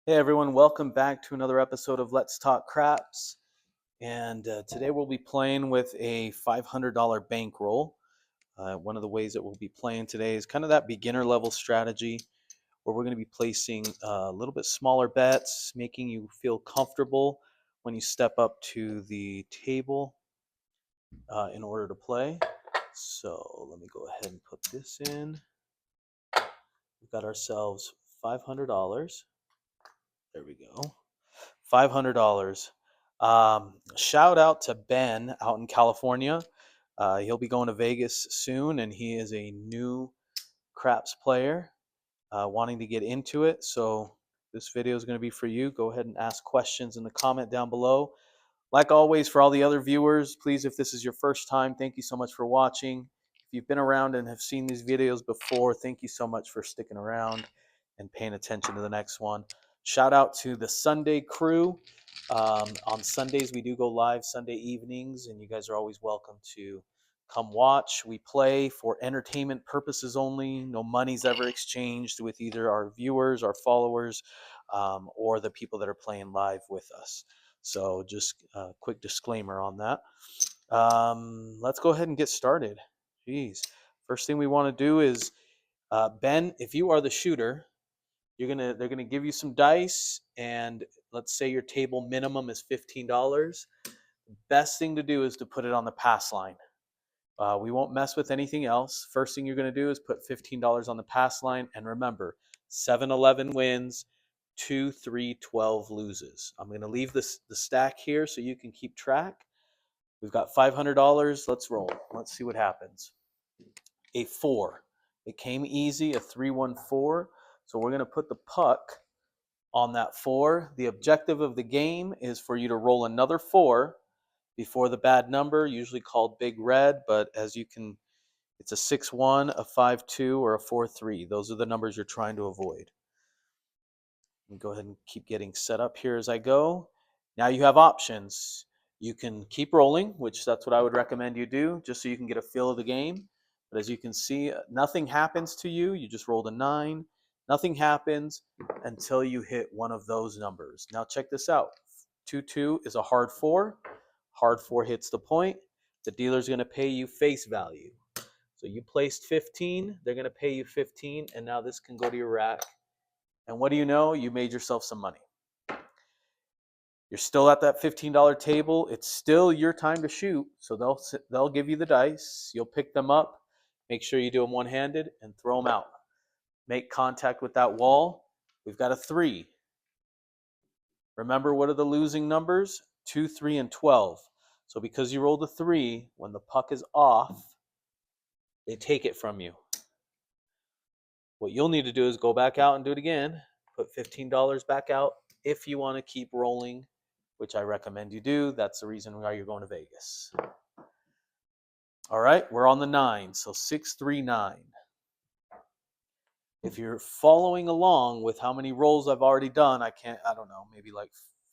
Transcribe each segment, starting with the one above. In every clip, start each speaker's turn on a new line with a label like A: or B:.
A: Hey everyone, welcome back to another episode of Let's Talk Craps. And today we'll be playing with a $500 bankroll. One of the ways that we'll be playing today is kind of that beginner level strategy where we're going to be placing a little bit smaller bets, making you feel comfortable when you step up to the table in order to play. So let me go ahead and put this in. We've got ourselves $500. There we go. $500. Shout out to Ben out in California. He'll be going to Vegas soon, and he is a new craps player wanting to get into it. So this video is going to be for you. Go ahead and ask questions in the comment down below. Like always, for all the other viewers, please, if this is your first time, thank you so much for watching. If you've been around and have seen these videos before, thank you so much for sticking around and paying attention to the next one. Shout out to the Sunday crew. On Sundays, we do go live Sunday evenings, and you guys are always welcome to come watch. We play for entertainment purposes only. No money's ever exchanged with either our viewers, our followers, or the people that are playing live with us. So just a quick disclaimer on that. Let's go ahead and get started. Jeez. First thing we want to do is, Ben, if you are the shooter, they're gonna give you some dice, and let's say your table minimum is $15. Best thing to do is to put it on the pass line. We won't mess with anything else. First thing you're going to do is put $15 on the pass line. And remember, 7-11 wins, 2-3-12 loses. I'm going to leave the stack here so you can keep track. We've got $500. Let's roll. Let's see what happens. A 4. It came easy, a 3-1-4. So we're going to put the puck on that 4. The objective of the game is for you to roll another 4 before the bad number, usually called Big Red, but as you can, it's a 6-1, a 5-2, or a 4-3. Those are the numbers you're trying to avoid. Go ahead and keep getting set up here as I go. Now you have options. You can keep rolling, which that's what I would recommend you do, just so you can get a feel of the game. But as you can see, nothing happens to you. You just rolled a 9. Nothing happens until you hit one of those numbers. Now check this out. 2-2 is a hard 4. Hard 4 hits the point. The dealer's going to pay you face value. So you placed 15, they're going to pay you 15, and now this can go to your rack. And what do you know? You made yourself some money. You're still at that $15 table. It's still your time to shoot. So they'll give you the dice. You'll pick them up. Make sure you do them one-handed and throw them out. Make contact with that wall. We've got a 3. Remember, what are the losing numbers? 2, 3, and 12. So because you rolled a 3, when the puck is off, they take it from you. What you'll need to do is go back out and do it again. Put $15 back out if you want to keep rolling, which I recommend you do. That's the reason why you're going to Vegas. All right, we're on the 9, so 6-3-9. If you're following along with how many rolls I've already done, I don't know, maybe like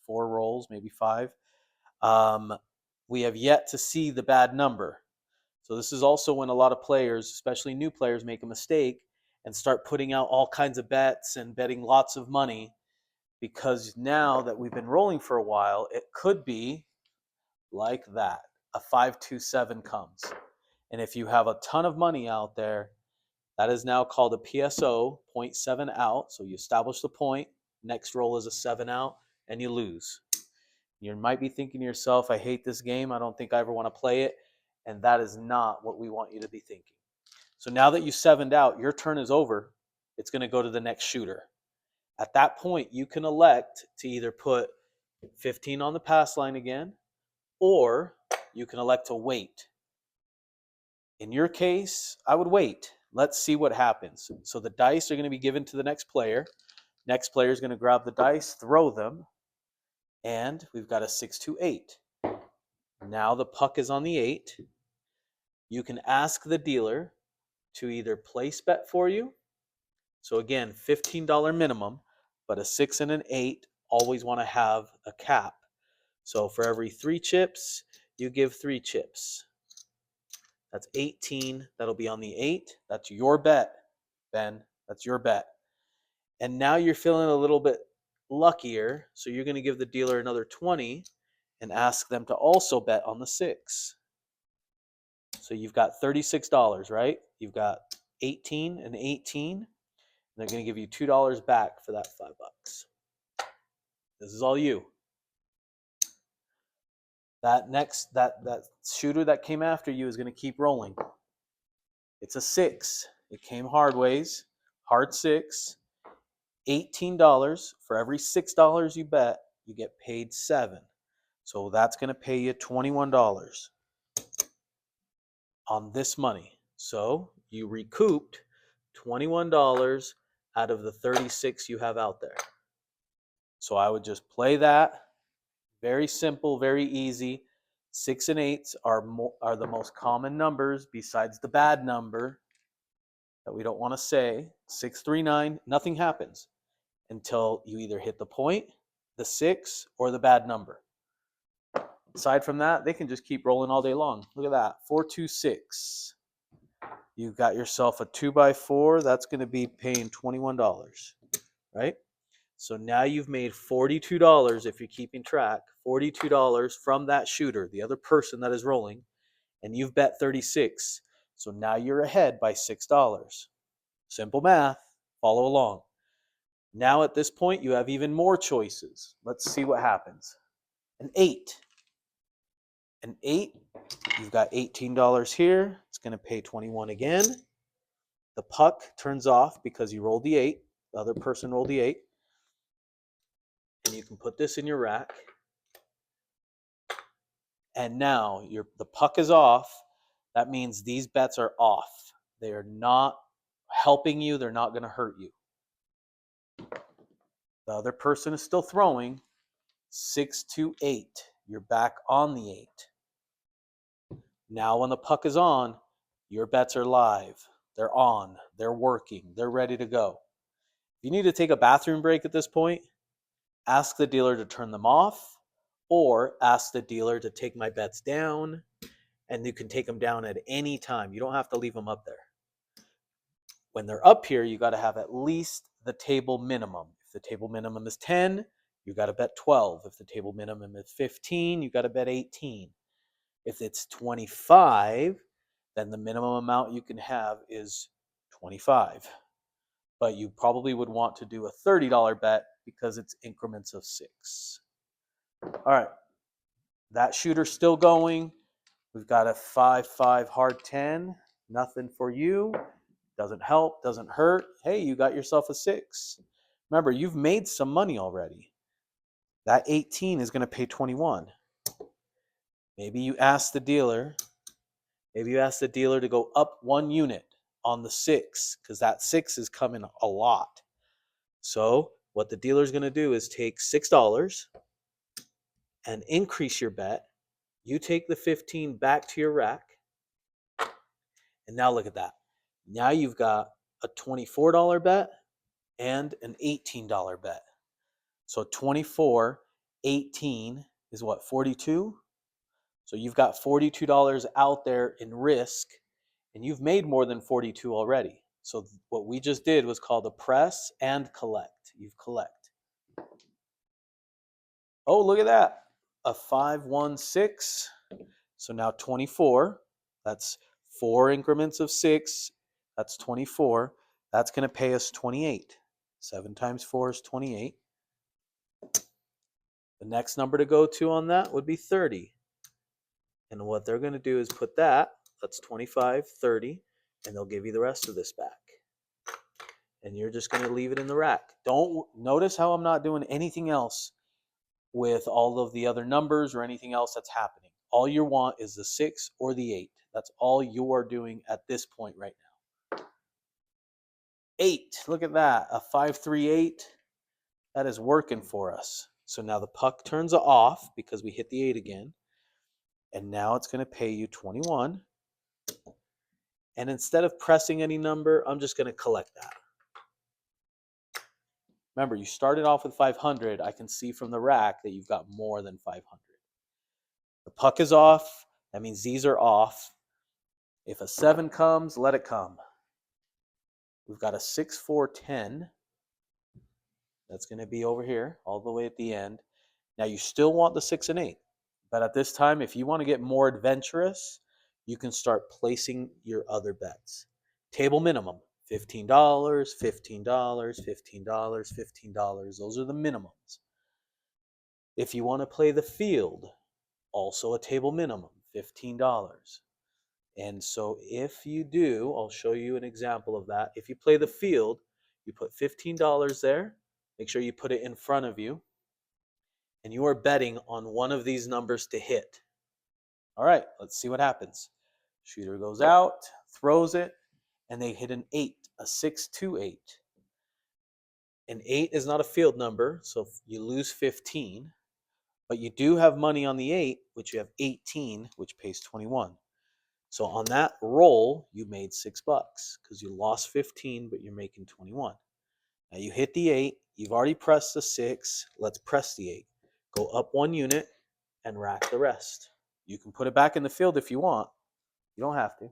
A: 4 rolls, maybe 5. We have yet to see the bad number. So this is also when a lot of players, especially new players, make a mistake and start putting out all kinds of bets and betting lots of money, because now that we've been rolling for a while, it could be like that. A 5-2-7 comes. And if you have a ton of money out there, that is now called a PSO, 0.7 out. So you establish the point, next roll is a 7 out, and you lose. You might be thinking to yourself, I hate this game. I don't think I ever want to play it. And that is not what we want you to be thinking. So now that you 7'd out, your turn is over. It's going to go to the next shooter. At that point, you can elect to either put 15 on the pass line again, or you can elect to wait. In your case, I would wait. Let's see what happens. So the dice are going to be given to the next player. Next player is going to grab the dice, throw them, and we've got a 6-2-8. Now the puck is on the 8. You can ask the dealer to either place bet for you. So again, $15 minimum, but a 6 and an 8 always want to have a cap. So for every 3 chips, you give 3 chips. That's 18. That'll be on the 8. That's your bet, Ben. That's your bet. And now you're feeling a little bit luckier, so you're going to give the dealer another 20 and ask them to also bet on the 6. So you've got $36, right? You've got 18 and 18. And they're going to give you $2 back for that $5. This is all you. That shooter that came after you is going to keep rolling. It's a 6. It came hard ways. Hard 6. $18. For every $6 you bet, you get paid 7. So that's going to pay you $21 on this money. So you recouped $21 out of the 36 you have out there. So I would just play that. Very simple, very easy. 6 and 8s are the most common numbers besides the bad number that we don't want to say. 6, 3, 9, nothing happens until you either hit the point, the 6, or the bad number. Aside from that, they can just keep rolling all day long. Look at that, 4, 2, 6. You've got yourself a 2x4. That's going to be paying $21, right? So now you've made $42 if you're keeping track, $42 from that shooter, the other person that is rolling, and you've bet 36. So now you're ahead by $6. Simple math, follow along. Now at this point, you have even more choices. Let's see what happens. An 8. An 8, you've got $18 here. It's going to pay 21 again. The puck turns off because you rolled the 8. The other person rolled the 8. And you can put this in your rack. And now the puck is off. That means these bets are off. They are not helping you. They're not going to hurt you. The other person is still throwing. 6 to 8. You're back on the 8. Now when the puck is on, your bets are live. They're on. They're working. They're ready to go. If you need to take a bathroom break at this point, ask the dealer to turn them off, or ask the dealer to take my bets down, and you can take them down at any time. You don't have to leave them up there. When they're up here, you got to have at least the table minimum. If the table minimum is 10, you got to bet 12. If the table minimum is 15, you got to bet 18. If it's 25, then the minimum amount you can have is 25. But you probably would want to do a $30 bet because it's increments of 6. All right, that shooter's still going. We've got a 5-5 hard 10. Nothing for you. Doesn't help, doesn't hurt. Hey, you got yourself a 6. Remember, you've made some money already. That 18 is going to pay 21. Maybe you ask the dealer to go up 1 unit on the 6, because that 6 is coming a lot. So what the dealer's going to do is take $6 and increase your bet. You take the 15 back to your rack. And now look at that. Now you've got a $24 bet and an $18 bet. So 24, 18 is what, 42? So you've got $42 out there in risk, and you've made more than 42 already. So what we just did was called a press and collect. You've collect. Oh, look at that. A 5, 1, 6. So now 24. That's 4 increments of 6. That's 24. That's going to pay us 28. 7 times 4 is 28. The next number to go to on that would be 30. And what they're going to do is put that's 25, 30, and they'll give you the rest of this back. And you're just going to leave it in the rack. Don't notice how I'm not doing anything else with all of the other numbers or anything else that's happening. All you want is the 6 or the 8. That's all you are doing at this point right now. 8, look at that, a 5, 3, 8. That is working for us. So now the puck turns off because we hit the 8 again. And now it's going to pay you 21. And instead of pressing any number, I'm just going to collect that. Remember, you started off with 500. I can see from the rack that you've got more than 500. The puck is off. That means these are off. If a 7 comes, let it come. We've got a 6, 4, 10. That's going to be over here, all the way at the end. Now you still want the 6 and 8, but at this time, if you want to get more adventurous, you can start placing your other bets. Table minimum, $15, $15, $15, $15. Those are the minimums. If you want to play the field, also a table minimum, $15. And so if you do, I'll show you an example of that. If you play the field, you put $15 there. Make sure you put it in front of you. And you are betting on one of these numbers to hit. All right, let's see what happens. Shooter goes out, throws it, and they hit an 8, a 6, 2, 8. An 8 is not a field number, so you lose 15. But you do have money on the 8, which you have 18, which pays 21. So on that roll, you made $6 because you lost 15, but you're making 21. Now you hit the 8. You've already pressed the 6. Let's press the 8. Go up 1 unit and rack the rest. You can put it back in the field if you want. You don't have to.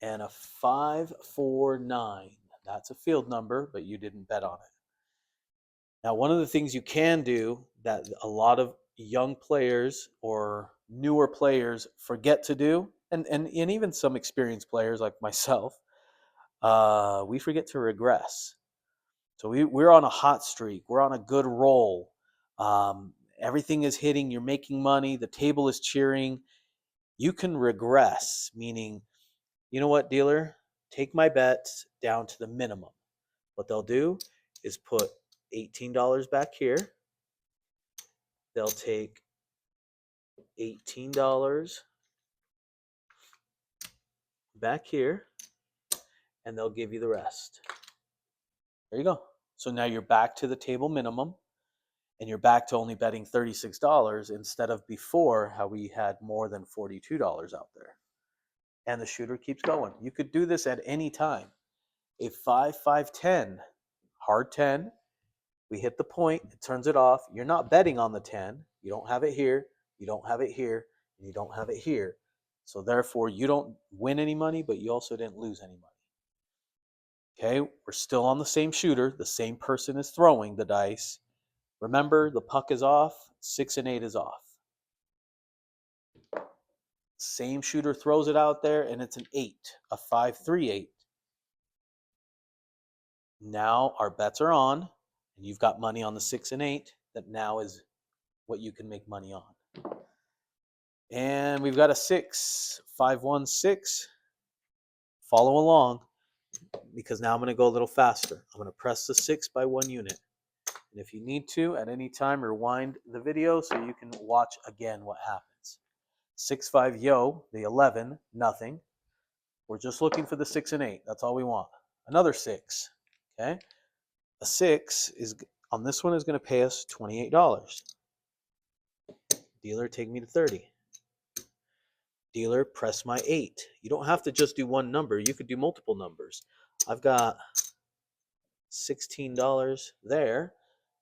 A: And a 5, 4, 9. That's a field number, but you didn't bet on it. Now, one of the things you can do that a lot of young players or newer players forget to do, and even some experienced players like myself, we forget to regress. So we're on a hot streak. We're on a good roll. Everything is hitting. You're making money. The table is cheering. You can regress, meaning, you know what, dealer? Take my bets down to the minimum. What they'll do is put $18 back here. They'll take $18 back here, and they'll give you the rest. There you go. So now you're back to the table minimum, and you're back to only betting $36 instead of before how we had more than $42 out there. And the shooter keeps going. You could do this at any time. A 5, 5, 10, hard 10. We hit the point, it turns it off. You're not betting on the 10. You don't have it here, you don't have it here, and you don't have it here. So therefore, you don't win any money, but you also didn't lose any money. Okay, we're still on the same shooter. The same person is throwing the dice. Remember, the puck is off, 6 and 8 is off. Same shooter throws it out there, and it's an 8, a 5, 3, 8. Now our bets are on, and you've got money on the 6 and 8 that now is what you can make money on. And we've got a 6, 5, 1, 6. Follow along, because now I'm going to go a little faster. I'm going to press the 6 by 1 unit. And if you need to, at any time, rewind the video so you can watch again what happens. 6, 5, yo, the 11, nothing. We're just looking for the 6 and 8. That's all we want. Another 6, okay? A 6 is on this one is going to pay us $28. Dealer, take me to 30. Dealer, press my 8. You don't have to just do one number. You could do multiple numbers. I've got $16 there.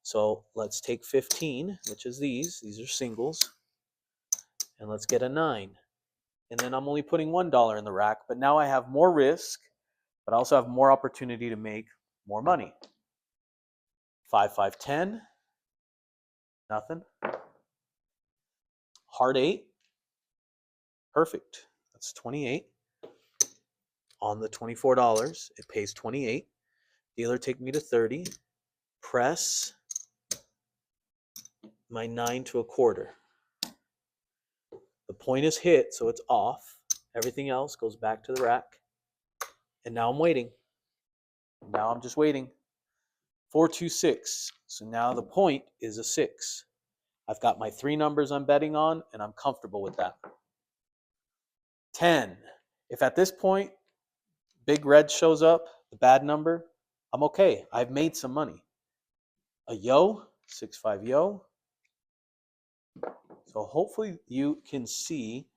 A: So let's take 15, which is these. These are singles. And let's get a 9. And then I'm only putting $1 in the rack, but now I have more risk, but I also have more opportunity to make more money. 5, 5, 10. Nothing. Hard 8. Perfect. That's 28. On the $24, it pays 28. Dealer, take me to 30. Press my 9 to a quarter. The point is hit, so it's off. Everything else goes back to the rack. And now I'm waiting. Now I'm just waiting. 4, 2, 6. So now the point is a 6. I've got my 3 numbers I'm betting on, and I'm comfortable with that. 10. If at this point, big red shows up, the bad number, I'm okay. I've made some money. A yo, 6, 5 yo. So hopefully you can see,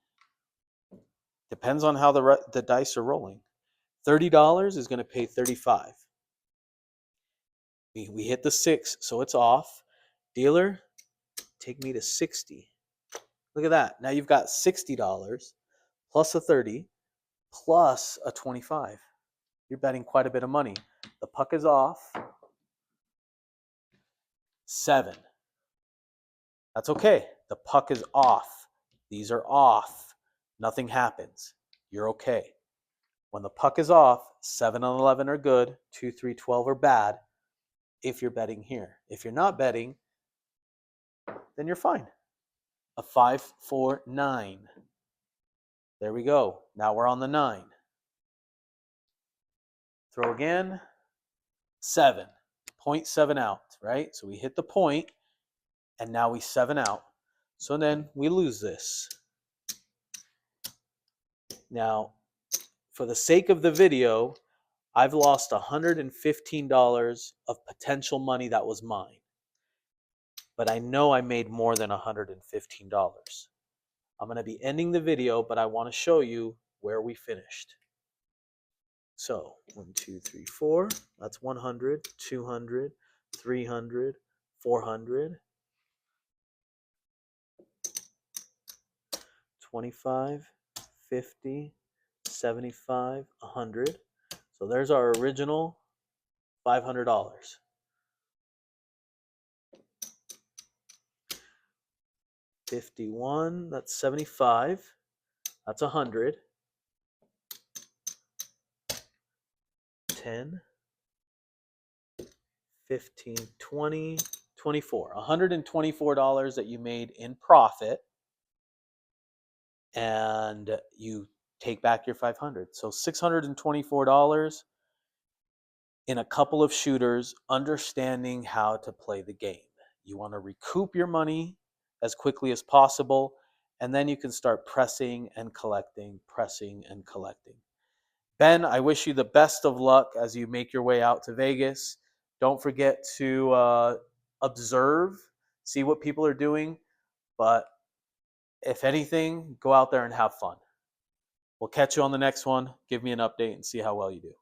A: depends on how the dice are rolling. $30 is going to pay 35. We hit the 6, so it's off. Dealer, take me to 60. Look at that. Now you've got $60 plus a 30 plus a 25. You're betting quite a bit of money. The puck is off. 7. That's okay. The puck is off. These are off. Nothing happens. You're okay. When the puck is off, 7 and 11 are good. 2, 3, 12 are bad if you're betting here. If you're not betting, then you're fine. A 5, 4, 9. There we go. Now we're on the 9. Throw again. 7. 0.7 out, right? So we hit the point, and now we 7 out. So then we lose this. Now, for the sake of the video, I've lost $115 of potential money that was mine. But I know I made more than $115. I'm going to be ending the video, but I want to show you where we finished. So 1, 2, 3, 4. That's 100, 200, 300, 400, 25, 50, 75, 100. So there's our original $500. 51, that's 75. That's 100. 10, 15, 20, 24. $124 that you made in profit, and you take back your 500. So $624 in a couple of shooters, understanding how to play the game. You want to recoup your money as quickly as possible, and then you can start pressing and collecting, pressing and collecting. Ben, I wish you the best of luck as you make your way out to Vegas. Don't forget to observe, see what people are doing, but if anything, go out there and have fun. We'll catch you on the next one. Give me an update and see how well you do.